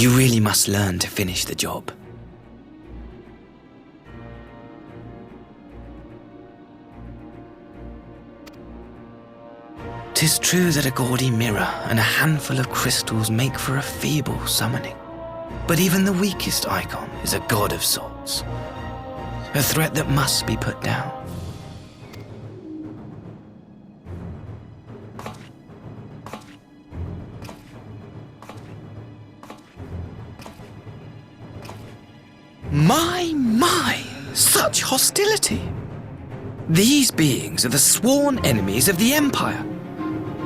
You really must learn to finish the job. 'Tis true that a gaudy mirror and a handful of crystals make for a feeble summoning. But even the weakest icon is a god of sorts. A threat that must be put down. My, such hostility! These beings are the sworn enemies of the Empire.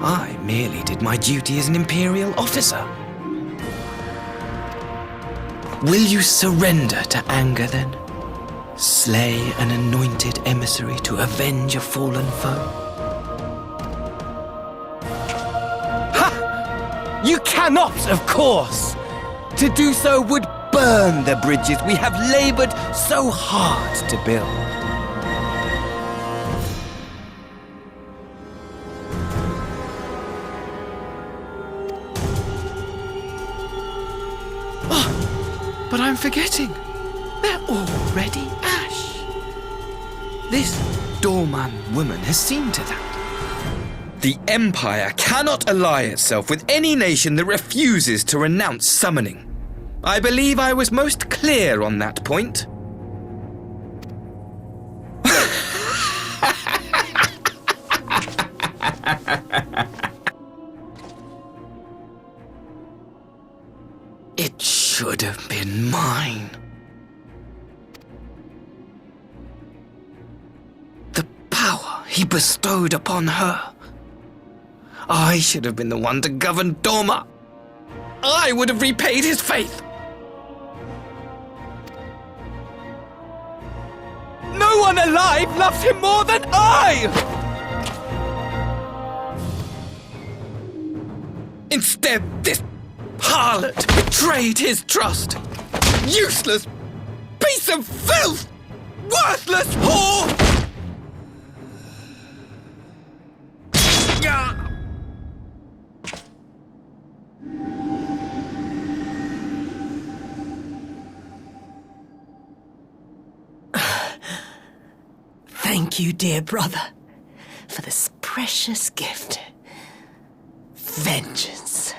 I merely did my duty as an Imperial officer. Will you surrender to anger then? Slay an anointed emissary to avenge a fallen foe? Ha! You cannot, of course! To do so would burn the bridges we have labored so hard to build. Oh, but I'm forgetting. They're already ash. This doorman woman has seen to that. The Empire cannot ally itself with any nation that refuses to renounce summoning. I believe I was most clear on that point. It should have been mine. The power he bestowed upon her. I should have been the one to govern Doma. I would have repaid his faith. No one alive loves him more than I! Instead, this harlot betrayed his trust. Useless piece of filth! Worthless whore! Thank you, dear brother, for this precious gift. Vengeance.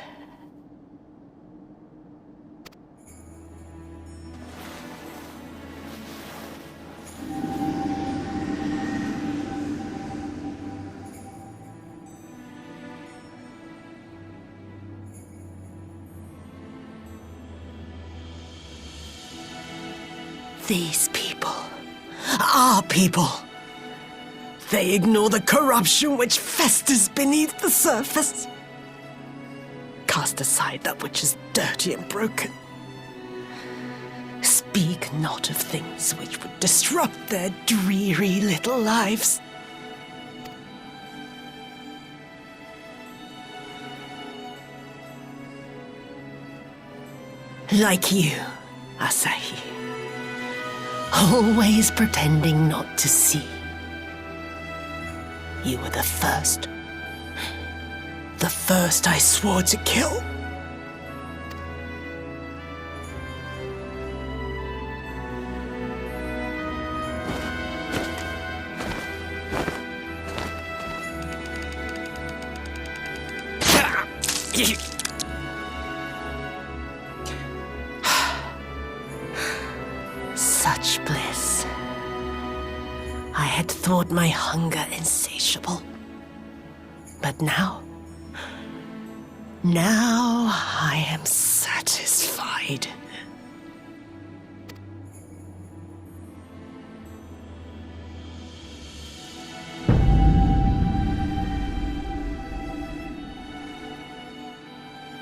These people, our people, they ignore the corruption which festers beneath the surface. Cast aside that which is dirty and broken. Speak not of things which would disrupt their dreary little lives. Like you, Asahi. Always pretending not to see. You were the first. The first I swore to kill. Such bliss. I had thought my hunger insatiable. But now I am satisfied.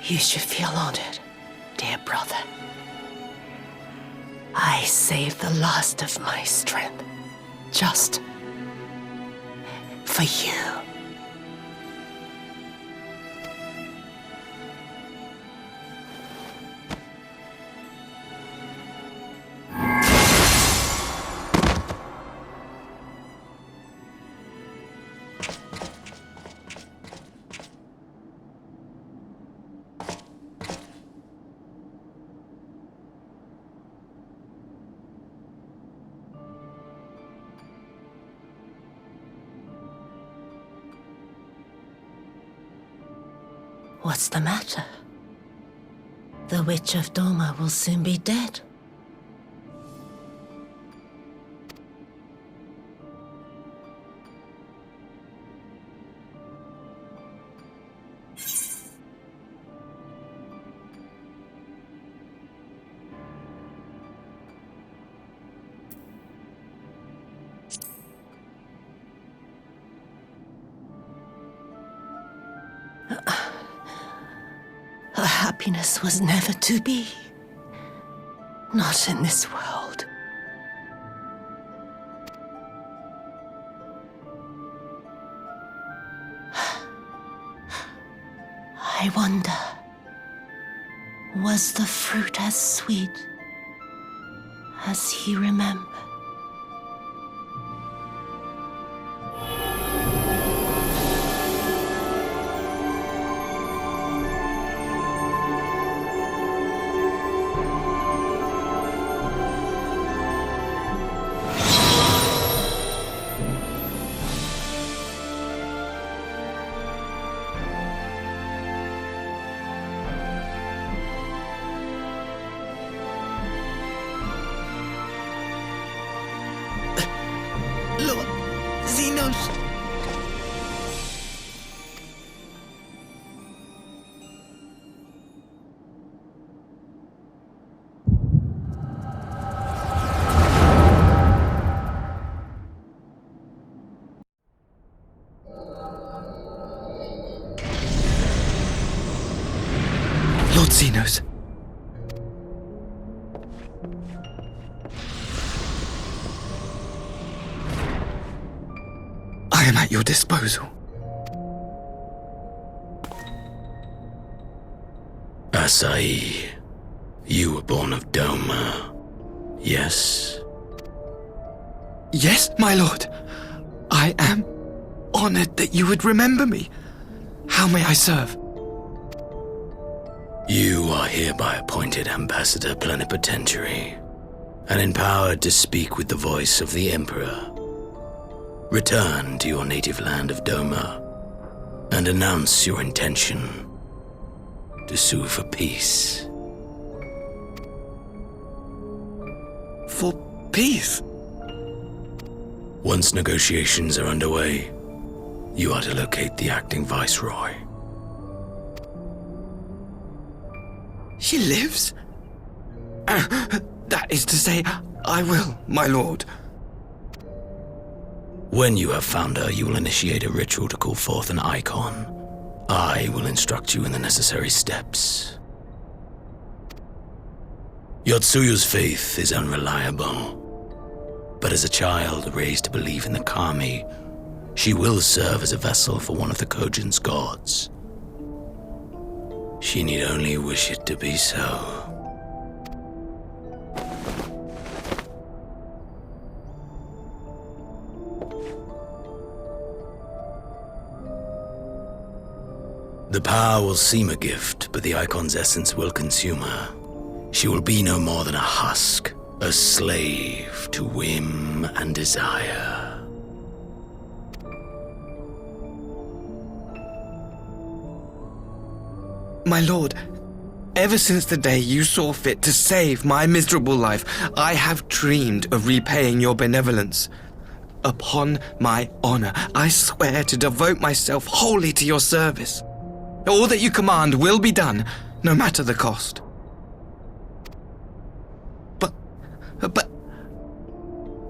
You should feel honored, dear brother. I saved the last of my strength, just for you. What's the matter? The Witch of Doma will soon be dead. Her happiness was never to be. Not in this world. I wonder, was the fruit as sweet as he remembered? Lord Xenos! Lord Xenos. I am at your disposal. Asai, you were born of Doma, yes? Yes, my lord. I am honored that you would remember me. How may I serve? You are hereby appointed Ambassador Plenipotentiary and empowered to speak with the voice of the Emperor. Return to your native land of Doma and announce your intention to sue for peace. For peace? Once negotiations are underway, you are to locate the acting Viceroy. She lives? That is to say, I will, my lord. When you have found her, you will initiate a ritual to call forth an icon. I will instruct you in the necessary steps. Yotsuyu's faith is unreliable, but as a child raised to believe in the Kami, she will serve as a vessel for one of the Kojin's gods. She need only wish it to be so. The power will seem a gift, but the icon's essence will consume her. She will be no more than a husk, a slave to whim and desire. My lord, ever since the day you saw fit to save my miserable life, I have dreamed of repaying your benevolence. Upon my honor, I swear to devote myself wholly to your service. All that you command will be done, no matter the cost. But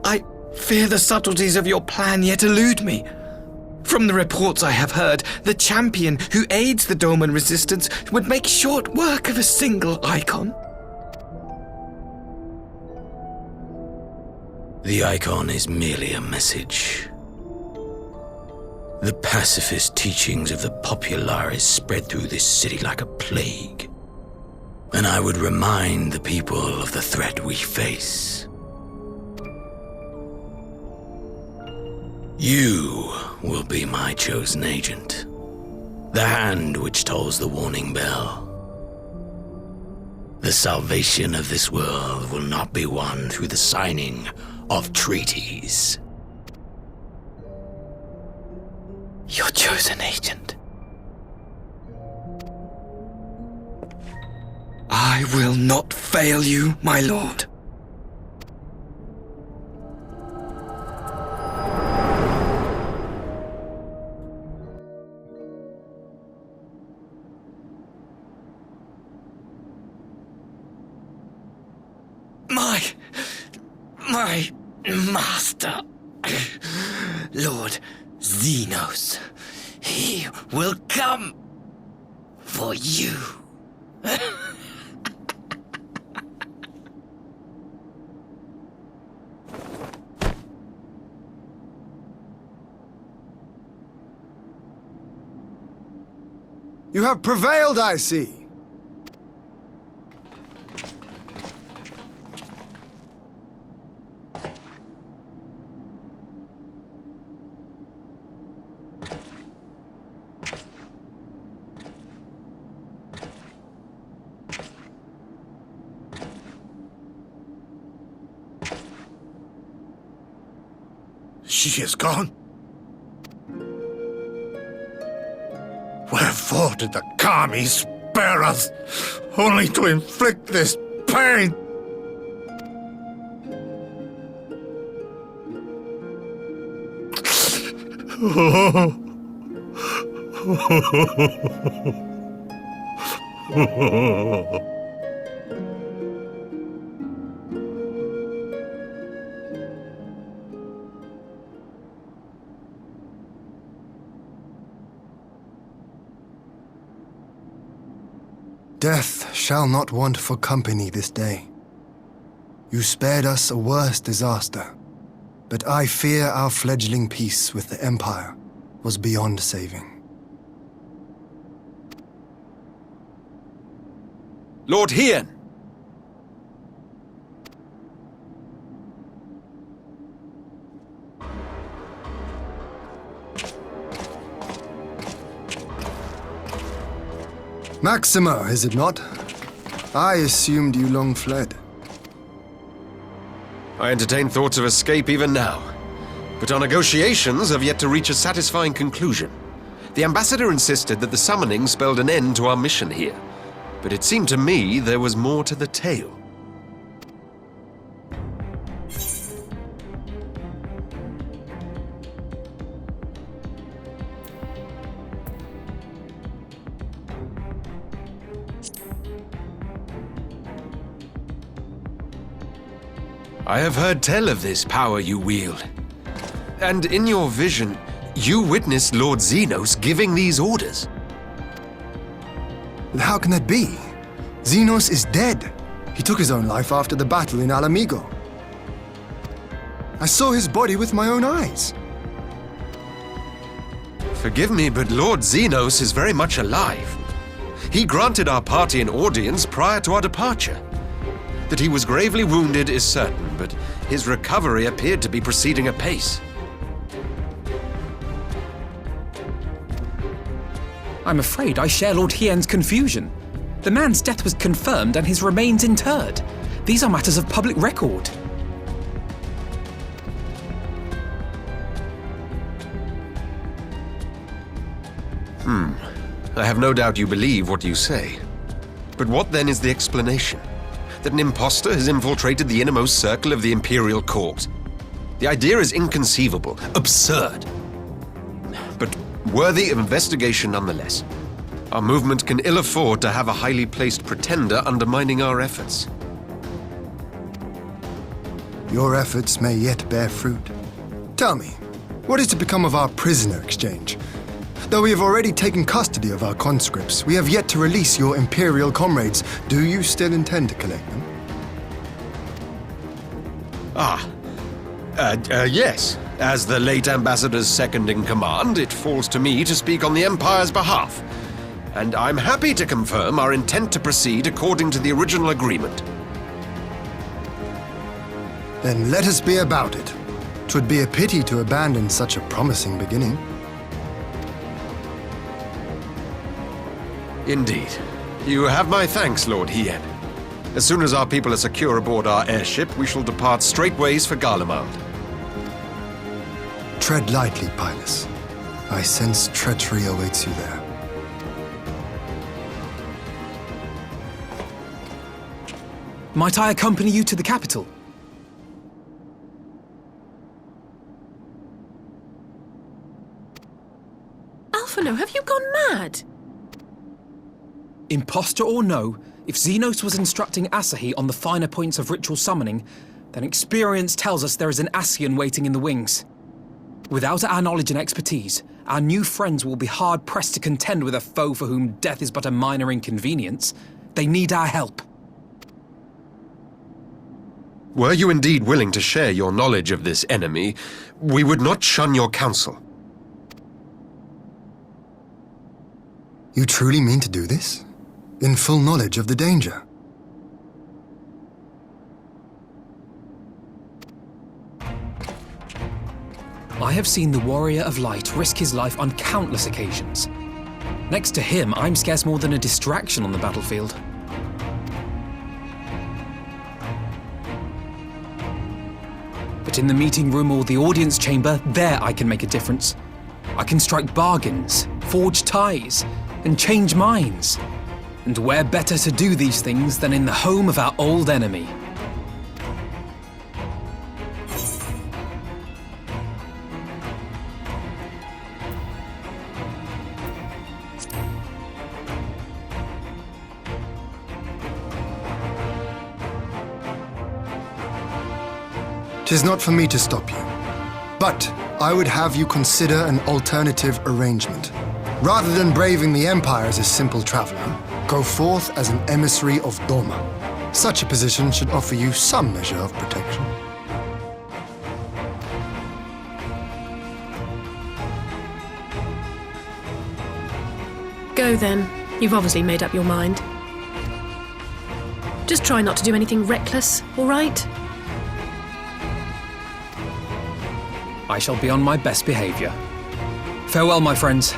I fear the subtleties of your plan yet elude me. From the reports I have heard, the champion who aids the Doman resistance would make short work of a single icon. The icon is merely a message. The pacifist teachings of the Populares spread through this city like a plague, and I would remind the people of the threat we face. You will be my chosen agent, the hand which tolls the warning bell. The salvation of this world will not be won through the signing of treaties. Your chosen agent. I will not fail you, my lord. My master, Lord Xenos, he will come for you. You have prevailed, I see. She is gone? Wherefore did the Kami spare us, only to inflict this pain? Death shall not want for company this day. You spared us a worse disaster, but I fear our fledgling peace with the Empire was beyond saving. Lord Hien! Maxima, is it not? I assumed you long fled. I entertain thoughts of escape even now, but our negotiations have yet to reach a satisfying conclusion. The ambassador insisted that the summoning spelled an end to our mission here, but it seemed to me there was more to the tale. I have heard tell of this power you wield. And in your vision, you witnessed Lord Xenos giving these orders. How can that be? Xenos is dead. He took his own life after the battle in Alamigo. I saw his body with my own eyes. Forgive me, but Lord Xenos is very much alive. He granted our party an audience prior to our departure. That he was gravely wounded is certain, but his recovery appeared to be proceeding apace. I'm afraid I share Lord Hien's confusion. The man's death was confirmed and his remains interred. These are matters of public record. I have no doubt you believe what you say. But what then is the explanation? That an impostor has infiltrated the innermost circle of the Imperial Court? The idea is inconceivable, absurd, but worthy of investigation nonetheless. Our movement can ill afford to have a highly placed pretender undermining our efforts. Your efforts may yet bear fruit. Tell me, what is to become of our prisoner exchange? Though we have already taken custody of our conscripts, we have yet to release your Imperial comrades. Do you still intend to collect them? Yes. As the late ambassador's second-in-command, it falls to me to speak on the Empire's behalf. And I'm happy to confirm our intent to proceed according to the original agreement. Then let us be about it. 'Twould be a pity to abandon such a promising beginning. Indeed. You have my thanks, Lord Hien. As soon as our people are secure aboard our airship, we shall depart straightways for Garlemald. Tread lightly, Pilus. I sense treachery awaits you there. Might I accompany you to the capital? Alphino, have you gone mad? Imposter or no, if Xenos was instructing Asahi on the finer points of ritual summoning, then experience tells us there is an Ascian waiting in the wings. Without our knowledge and expertise, our new friends will be hard-pressed to contend with a foe for whom death is but a minor inconvenience. They need our help. Were you indeed willing to share your knowledge of this enemy, we would not shun your counsel. You truly mean to do this? In full knowledge of the danger? I have seen the Warrior of Light risk his life on countless occasions. Next to him, I'm scarce more than a distraction on the battlefield. But in the meeting room or the audience chamber, there I can make a difference. I can strike bargains, forge ties, and change minds. And where better to do these things than in the home of our old enemy? Tis not for me to stop you, but I would have you consider an alternative arrangement. Rather than braving the Empire as a simple traveler, go forth as an emissary of Doma. Such a position should offer you some measure of protection. Go then. You've obviously made up your mind. Just try not to do anything reckless, all right? I shall be on my best behavior. Farewell, my friends.